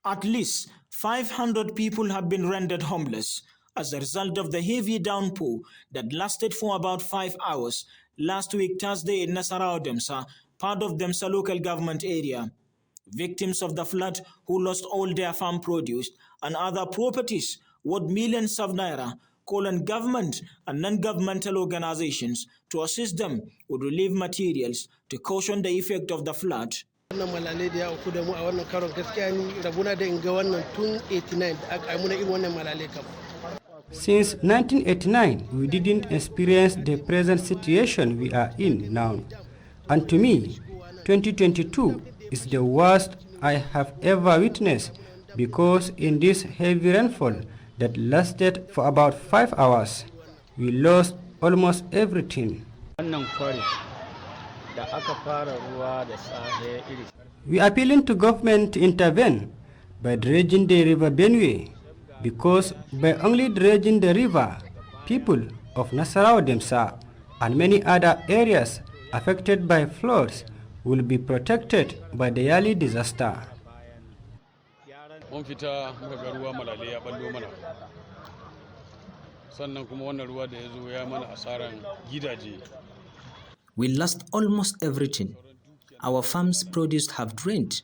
At least 500 people have been rendered homeless as a result of the heavy downpour that lasted for about 5 hours last week Thursday in Nasarawa Demsa, part of Demsa local government area. Victims of the flood who lost all their farm produce and other properties worth millions of naira call on government and non-governmental organizations to assist them with relief materials to cushion the effect of the flood. Wannan malalai da ya auku da mu a wannan karon gaskiya ni rabuna da in ga wannan tun 89 da aka muna irin wannan malalai kam. Since 1989, we didn't experience the present situation we are in now. And to me, 2022 is the worst I have ever witnessed because in this heavy rainfall that lasted for about 5 hours, we lost almost everything. We are appealing to government to intervene by dredging the river Benue, because by only dredging the river, people of Nasarawa Demsa and many other areas affected by floods will be protected by the yearly disaster. We lost almost everything. Our farms' produce have drained.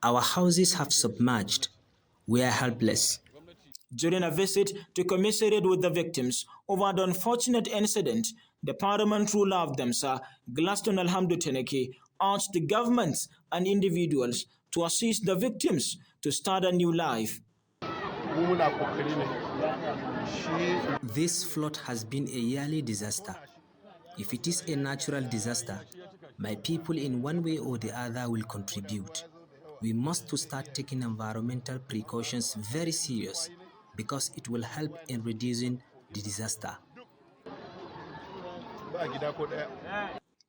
Our houses have submerged. We are helpless. During a visit to commiserate with the victims over the unfortunate incident, the Parliament ruler of Demsa, Glaston Alhamdu Teneke, urged the governments and individuals to assist the victims to start a new life. This flood has been a yearly disaster. If it is a natural disaster, my people in one way or the other will contribute. We must to start taking environmental precautions very serious because it will help in reducing the disaster.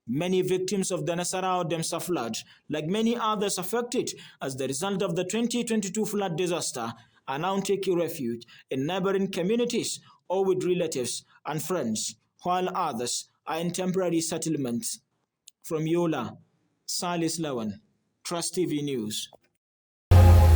Many victims of the Nasarawa Demsa flood, like many others affected as the result of the 2022 flood disaster, are now taking refuge in neighboring communities or with relatives and friends, while others are in temporary settlements. From Yola, Salis Lawan, Trust TV News.